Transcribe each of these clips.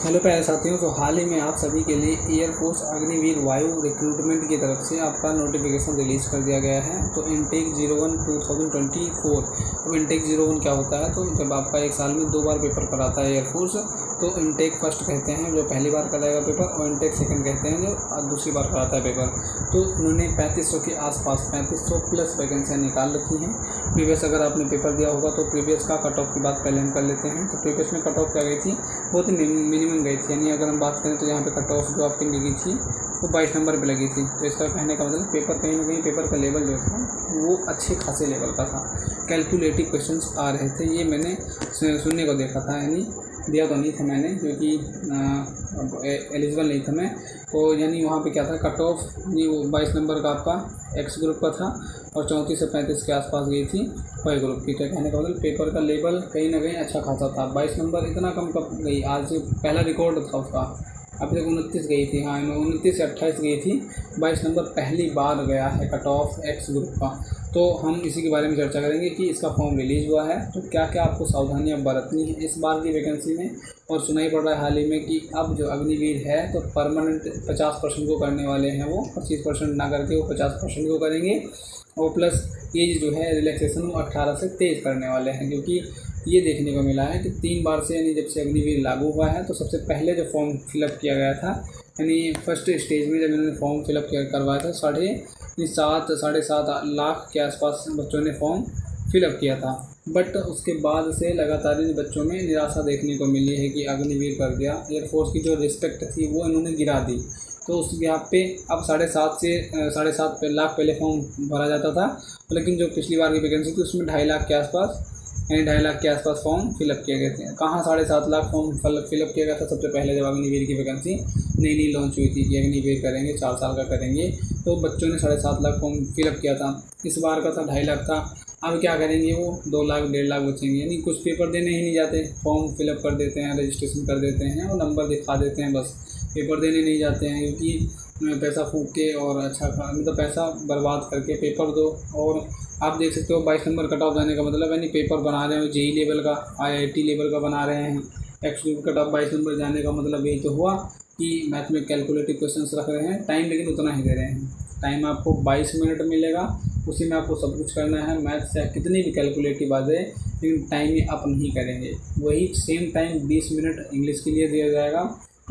Hello प्यारे साथियों, तो हाल ही में आप सभी के लिए एयरफोर्स अग्निवीर वायु रिक्रूटमेंट की तरफ से आपका नोटिफिकेशन रिलीज़ कर दिया गया है। तो इनटेक 01 2024। अब इनटेक 01 क्या होता है? तो जब आपका एक साल में 2 बार पेपर कराता है एयरफोर्स, तो इनटेक फर्स्ट कहते हैं जो पहली बार कराएगा पेपर, और इनटेक सेकंड कहते हैं जो दूसरी बार कराता है पेपर। तो उन्होंने 3500 के आसपास 3500 प्लस वैकेंसियाँ निकाल रखी हैं। प्रीवियस अगर आपने पेपर दिया होगा तो प्रीवियस का कट ऑफ की बात पहले हम कर लेते हैं। तो प्रीवियस में कट ऑफ क्या गई थी? बहुत ही मिनिमम गई थी, यानी अगर हम बात करें तो यहाँ पे कट ऑफ जो आपकी लगी थी वो 22 नंबर पे लगी थी। तो इसका कहने का मतलब पेपर कहीं ना कहीं पेपर का लेवल जो था वो अच्छे खासे लेवल का था। कैलकुलेटिव क्वेश्चंस आ रहे थे, ये मैंने सुनने को देखा था, यानी दिया तो नहीं था मैंने क्योंकि एलिजिबल नहीं था मैं। तो यानी वहाँ पे क्या था, कट ऑफ यानी वो 22 नंबर का आपका एक्स ग्रुप का था और 34 से 35 के आसपास गई थी वाई ग्रुप की। तो कहने का मतलब पेपर का लेवल कहीं ना कहीं अच्छा खासा था। 22 नंबर इतना कम कब गई? आज पहला रिकॉर्ड था उसका, अभी तक 29 गई थी। हाँ, 29 से 28 गई थी। 22 नंबर पहली बार गया है कट ऑफ एक्स ग्रुप का। तो हम इसी के बारे में चर्चा करेंगे कि इसका फॉर्म रिलीज़ हुआ है तो क्या क्या आपको सावधानियां बरतनी है इस बार की वैकेंसी में। और सुनाई पड़ रहा है हाल ही में कि अब जो अग्निवीर है तो परमानेंट 50% को करने वाले हैं, वो 25% ना करके वो 50% को करेंगे। और प्लस एज जो है रिलैक्सेशन वो 18 से 23 करने वाले हैं, क्योंकि ये देखने को मिला है कि 3 बार से यानी जब से अग्निवीर लागू हुआ है तो सबसे पहले जो फॉर्म फिलअप किया गया था, यानी फर्स्ट स्टेज में जब इन्होंने फॉर्म फिलअप करवाया था 7.5 लाख के आसपास बच्चों ने फॉर्म फिलअप किया था। बट उसके बाद से लगातार इन बच्चों में निराशा देखने को मिली है कि अग्निवीर कर दिया, एयरफोर्स की जो रिस्पेक्ट थी वो इन्होंने गिरा दी। तो उस यहाँ पे अब 7.5 लाख पहले फॉर्म भरा जाता था, लेकिन जो पिछली बार की वैकेंसी थी उसमें 2.5 लाख के आसपास, यानी 2.5 लाख के आसपास फॉर्म फिलअप किए गए थे। कहाँ 7.5 लाख फॉर्म फिलअप किया गया था? सबसे पहले जब अग्निवीर की वैकेंसी नई लॉन्च हुई थी कि अग्निवीर करेंगे, 4 साल का करेंगे, तो बच्चों ने 7.5 लाख फॉर्म फिलअप किया था। इस बार का था 2.5 लाख था। अब क्या करेंगे? वो 2 लाख 1.5 लाख बचेंगे, यानी कुछ पेपर देने ही नहीं जाते, फॉर्म फिलअप कर देते हैं, रजिस्ट्रेशन कर देते हैं और नंबर दिखा देते हैं, बस पेपर देने नहीं जाते हैं। क्योंकि पैसा फूंक के और अच्छा मतलब पैसा बर्बाद करके पेपर दो। और आप देख सकते हो 22 नंबर कट ऑफ जाने का मतलब यानी पेपर बना रहे हो जेई लेवल का, IIT लेवल का बना रहे हैं। एक्स कट ऑफ 22 नंबर जाने का मतलब यही तो हुआ कि मैथ में कैलकुलेटिव क्वेश्चंस रख रहे हैं। टाइम लेकिन उतना ही दे रहे हैं, टाइम आपको 22 मिनट मिलेगा, उसी में आपको सब कुछ करना है। मैथ से कितनी भी कैलकुलेटिव आ जाए लेकिन टाइम में आप नहीं करेंगे। वही सेम टाइम 20 मिनट इंग्लिश के लिए दिया जाएगा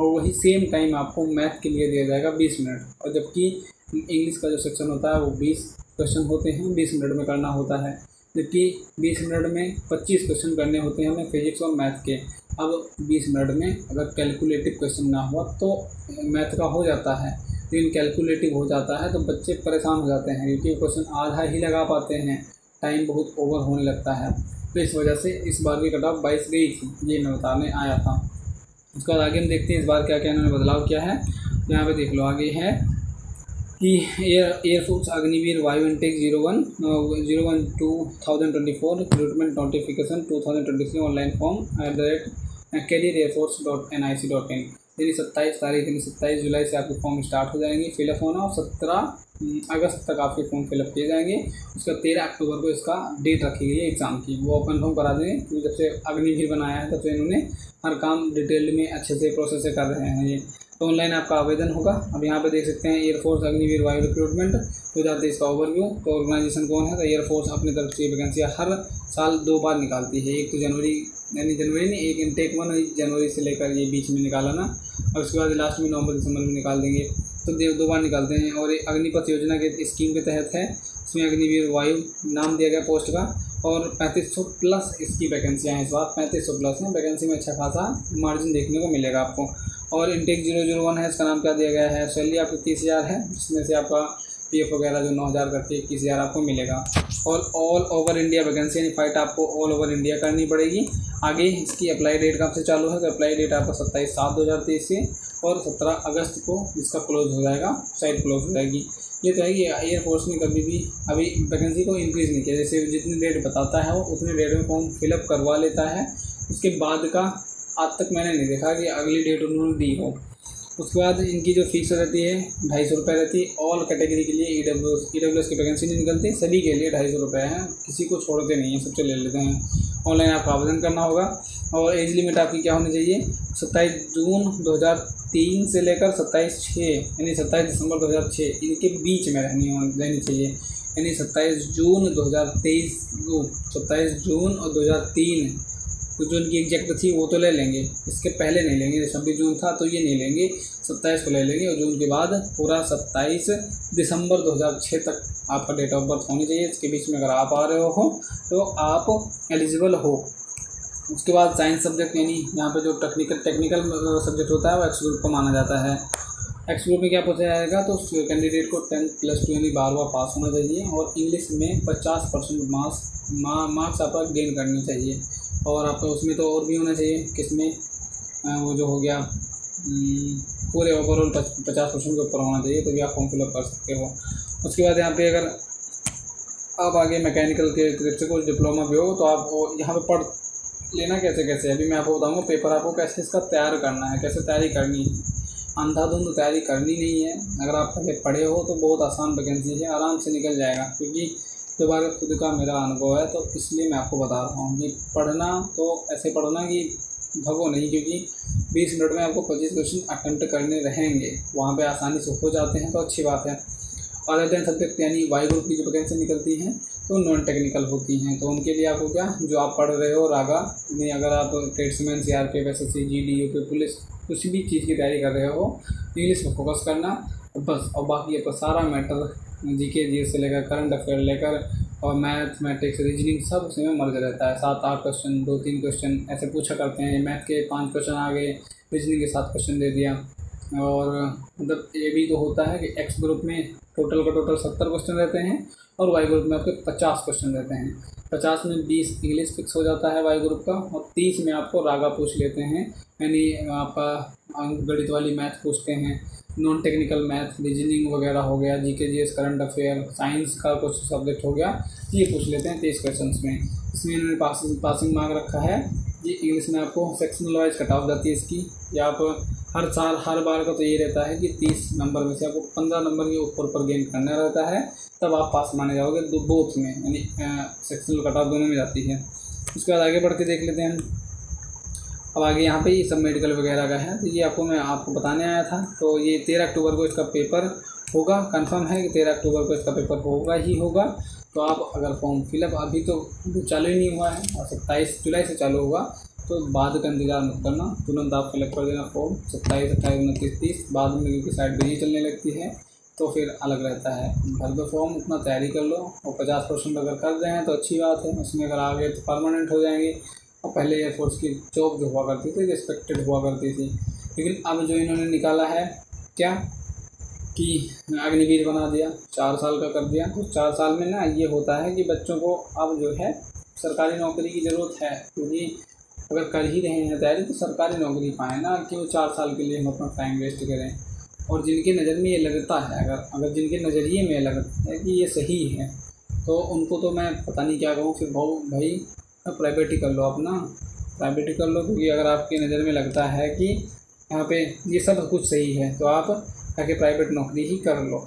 और वही सेम टाइम आपको मैथ के लिए दिया जाएगा 20 मिनट। और जबकि इंग्लिश का जो सेक्शन होता है वो 20 क्वेश्चन होते हैं, 20 मिनट में करना होता है, जबकि 20 मिनट में 25 क्वेश्चन करने होते हैं हमें फिजिक्स और मैथ के। अब 20 मिनट में अगर कैलकुलेटिव क्वेश्चन ना हुआ तो मैथ का हो जाता है, लेकिन कैलकुलेटिव हो जाता है तो बच्चे परेशान हो जाते हैं क्योंकि क्वेश्चन आधा ही लगा पाते हैं, टाइम बहुत ओवर होने लगता है। तो इस वजह से इस बार की कट ऑफ 22 गई थी, ये मैं बताने आया था। उसके बाद आगे हम देखते हैं इस बार क्या क्या इन्होंने बदलाव किया है। यहाँ पे देख लो, आगे है कि एयरफोर्स अग्निवीर वायु intake 01 2024 recruitment notification 2023 online form @careerforce.nic.in। यानी 27 तारीख यानी 27 जुलाई से आपके फॉर्म स्टार्ट हो जाएंगे फिलअप होना और 17 अगस्त तक आपके फॉर्म फिलअप किए जाएंगे। उसका 13 अक्टूबर को इसका डेट रखी गई है एग्ज़ाम की, वो ओपन फॉर्म करा देंगे क्योंकि जब से अग्निवीर बनाया है तब से इन्होंने हर काम डिटेल में अच्छे से प्रोसेस से कर रहे हैं ये। तो ऑनलाइन आपका आवेदन होगा। अब यहाँ पे देख सकते हैं एयरफोर्स अग्निवीर वायु रिक्रूटमेंट 2023 का ओवरव्यू। तो ऑर्गेनाइजेशन कौन है? तो एयरफोर्स अपनी तरफ से वैकेंसियाँ हर साल 2 बार निकालती है, एक तो जनवरी यानी जनवरी नहीं, एक इनटेक 1 जनवरी से लेकर ये बीच में निकाला ना, और उसके बाद लास्ट में नवंबर दिसंबर में निकाल देंगे। तो 2 बार निकालते हैं। और अग्निपथ योजना के स्कीम के तहत है, इसमें अग्निवीर वायु नाम दिया गया पोस्ट का, और 3500 प्लस इसकी वैकेंसियाँ हैं। इस बार 3500 प्लस हैं, वैकेंसी में अच्छा खासा मार्जिन देखने को मिलेगा आपको। और इनटेक 001 है, इसका नाम क्या दिया गया है? सैलरी आपकी 30,000 है, जिसमें से आपका PF वगैरह जो 9,000 करके 21,000 आपको मिलेगा। और ऑल ओवर इंडिया वैकेंसी यानी फाइट आपको ऑल ओवर इंडिया करनी पड़ेगी। आगे इसकी अप्लाई डेट कब से चालू है? तो अप्लाई डेट आपका 27/7/2023 से और 17 अगस्त को इसका क्लोज हो जाएगा, साइट क्लोज हो जाएगी। ये तो है कि एयरफोर्स ने कभी भी अभी वैकेंसी को इंक्रीज़ नहीं किया, जैसे जितनी डेट बताता है वो उतनी डेट में फॉर्म फिलअप करवा लेता है। उसके बाद का आज तक मैंने नहीं देखा कि अगली डेट उन्होंने दी हो। उसके बाद इनकी जो फीस रहती है 250 रुपये रहती है। ऑल कैटेगरी के लिए ईडब्ल्यूएस की वैकेंसी नहीं निकलती, सभी के लिए 250 रुपये हैं, किसी को छोड़ते नहीं हैं, सबसे ले लेते हैं। ऑनलाइन आपको आवेदन करना होगा और एज लिमिट आपकी क्या होनी चाहिए, 27 जून 2003 से लेकर 27/6 यानी 27 दिसंबर 2006 इनके बीच में रहनी चाहिए। यानी 27 जून 2023 27 जून और 2003 तो जो उनकी एग्जैक्ट थी वो तो ले लेंगे, इसके पहले नहीं लेंगे। 26 जून था तो ये नहीं लेंगे, 27 को ले लेंगे और जून के बाद पूरा 27 दिसंबर 2006 तक आपका डेट ऑफ बर्थ होनी चाहिए। इसके बीच में अगर आप आ रहे हो तो आप एलिजिबल हो। उसके बाद साइंस सब्जेक्ट यानी यहाँ पे जो टेक्निकल सब्जेक्ट होता है वो एक्स ग्रुप को माना जाता है। एक्स ग्रुप में क्या पूछा जाएगा, तो कैंडिडेट को 10+2 यानी 12वां पास होना चाहिए और इंग्लिश में 50% मार्क्स आपका गेन करनी चाहिए। और आपका उसमें तो और भी होना चाहिए, किसमें वो जो हो गया पूरे ओवरऑल 50% के ऊपर होना चाहिए, तो भी आप फॉर्म फिलअप कर सकते हो। उसके बाद यहाँ पे अगर आप आगे मैकेनिकल के तरफ से कोई डिप्लोमा भी हो तो आप यहाँ पे पढ़ लेना कैसे अभी मैं आपको बताऊँगा पेपर आपको कैसे इसका तैयार करना है, कैसे तैयारी करनी है। अंधाधुंध तैयारी करनी नहीं है, अगर आप पहले पढ़े हो तो बहुत आसान वैकेंसी है, आराम से निकल जाएगा। क्योंकि जो बार खुद का मेरा अनुभव है तो इसलिए मैं आपको बता रहा हूँ कि पढ़ना तो ऐसे पढ़ना कि भगो नहीं, क्योंकि 20 मिनट में आपको 25 क्वेश्चन अटेम्प्ट करने रहेंगे, वहाँ पे आसानी से हो जाते हैं तो अच्छी बात है। अदर देन सब्जेक्ट यानी वाई ग्रुप की जो वैकेंसी निकलती हैं तो नॉन टेक्निकल होती हैं, तो उनके लिए आपको क्या जो आप पढ़ रहे हो रागा में, अगर आप tradesman CRPF SSC GD UP police कुछ भी चीज़ की तैयारी कर रहे हो इंग्लिश में फोकस करना बस। और बाकी आपका सारा मैटर GK GS से लेकर करंट अफेयर लेकर और मैथमेटिक्स रीजनिंग सब उसमें मर्ज रहता है। 7-8 क्वेश्चन 2-3 क्वेश्चन ऐसे पूछा करते हैं, मैथ के 5 क्वेश्चन आ गए, रीजनिंग के 7 क्वेश्चन दे दिया। और मतलब ये भी तो होता है कि एक्स ग्रुप में टोटल 70 क्वेश्चन रहते हैं और वाई ग्रुप में आपके 50 क्वेश्चन रहते हैं। 50 में 20 इंग्लिश फिक्स हो जाता है वाई ग्रुप का और 30 में आपको रागा पूछ लेते हैं, यानी आपका गणित वाली मैथ पूछते हैं, नॉन टेक्निकल मैथ रीजनिंग वगैरह हो गया, GK GS current affair science का कुछ सब्जेक्ट हो गया, ये पूछ लेते हैं 30 क्वेश्चन में। इसमें इन्होंने पासिंग मार्क रखा है। ये इंग्लिश में आपको सेक्शनल वाइज कट ऑफ जाती है इसकी, या आप हर साल हर बार का तो ये रहता है कि 30 नंबर में से आपको 15 नंबर के ऊपर गेन करना रहता है, तब आप पास माने जाओगे बोथ में, यानी सेक्शनल कट ऑफ दोनों में जाती है। उसके बाद आगे बढ़ के देख लेते हैं। अब आगे यहाँ पे ये सब मेडिकल वगैरह का है, तो ये मैं आपको बताने आया था। तो ये 13 अक्टूबर को इसका पेपर होगा, कंफर्म है कि 13 अक्टूबर को इसका पेपर होगा ही होगा। तो आप अगर फॉर्म फिलअप अभी तो चालू ही नहीं हुआ है और 27 जुलाई से चालू होगा, तो बाद का इंतज़ार मत करना, तुरंत आप फिलअप कर देना फॉर्म 27, 28, 29, 30। बाद में क्योंकि साइड बिजी चलने लगती है तो फिर अलग रहता है। भर दो फॉर्म, उतना तैयारी कर लो और 50% अगर कर रहे हैं तो अच्छी बात है, उसमें अगर आगे तो परमानेंट हो जाएंगे। और पहले एयरफोर्स की जॉब जो हुआ करती थी रिस्पेक्टेड हुआ करती थी, लेकिन अब जो इन्होंने निकाला है क्या कि अग्निवीर बना दिया, 4 साल का कर दिया। तो 4 साल में ना ये होता है कि बच्चों को अब जो है सरकारी नौकरी की ज़रूरत है, क्योंकि अगर कर ही रहे हैं तैयारी तो सरकारी नौकरी पाएँ ना, क्यों 4 साल के लिए हम अपना टाइम वेस्ट करें। और जिनके नज़र में ये लगता है, अगर जिनके नज़रिए में लगता है कि ये सही है, तो उनको तो मैं पता नहीं क्या कहूँ, फिर भाई प्राइवेट ही कर लो, अपना प्राइवेट ही कर लो। क्योंकि अगर आपकी नज़र में लगता है कि यहाँ पे ये सब कुछ सही है तो आप ताकि प्राइवेट नौकरी ही कर लो,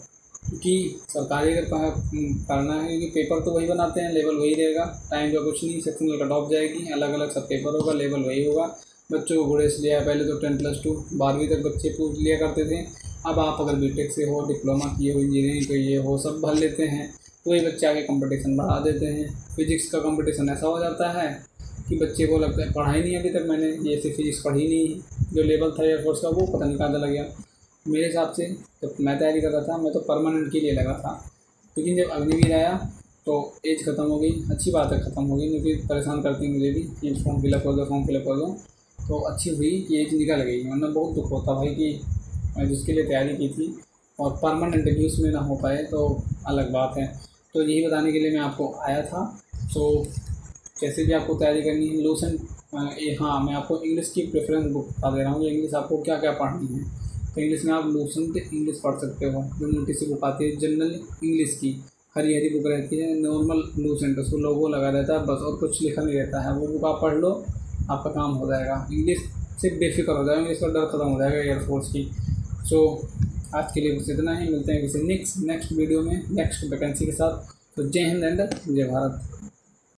क्योंकि सरकारी अगर करना है, क्योंकि पेपर तो वही बनाते हैं, लेवल वही रहेगा, टाइम का कुछ नहीं, सेक्शनल कट ऑफ जाएगी, अलग अलग सब पेपर होगा, लेवल वही होगा। बच्चों को घोड़े से लिया, पहले तो 10+2 12वीं तक बच्चे पूछ लिया करते थे। अब आप अगर बीटेक से हो, डिप्लोमा किए हो, इंजीनियरिंग तो ये हो, सब भर लेते हैं, तो ये बच्चे आगे कंपटीशन बढ़ा देते हैं। फिजिक्स का कंपटीशन ऐसा हो जाता है कि बच्चे को लगता है पढ़ा ही नहीं, अभी तक मैंने ये ऐसी फिजिक्स पढ़ी नहीं, जो लेवल था एयरफोर्स का वो पता नहीं कहाँ चला गया। मेरे हिसाब से जब मैं तैयारी कर रहा था मैं तो परमानेंट के लिए लगा था, लेकिन जब अग्निवीर आया तो एज ख़त्म हो गई। अच्छी बात है ख़त्म हो गई, क्योंकि परेशान करती मुझे भी कि फॉर्म फिलअप कर दो, फॉर्म फिलअप कर दो। तो अच्छी हुई कि एज निकल गई, वरना बहुत दुख होता भाई कि मैं जिसके लिए तैयारी की थी और परमानेंट भी उसमें ना हो पाए तो अलग बात है। तो यही बताने के लिए मैं आपको आया था। तो कैसे भी आपको तैयारी करनी है लूसेंट, हाँ मैं आपको इंग्लिश की प्रेफरेंस बुक बता दे रहा हूँ कि इंग्लिश आपको क्या क्या पढ़नी है। तो इंग्लिश में आप लूसेंट इंग्लिश पढ़ सकते हो, जो मोटी सी बुक आती है जनरल इंग्लिश की, हरी हरी बुक रहती है, नॉर्मल लूसेंट, उसको लोगो लगा रहता है बस, और कुछ लिखा नहीं रहता है। वो बुक आप पढ़ लो, आपका काम हो जाएगा, इंग्लिश से बेफिक्र हो जाएगा, इंग्लिश का डर खत्म हो जाएगा एयरफोर्स की। सो आज के लिए बस इतना ही, मिलते हैं किसी नेक्स्ट वीडियो में नेक्स्ट वैकेंसी के साथ। तो जय हिंद एंड जय भारत।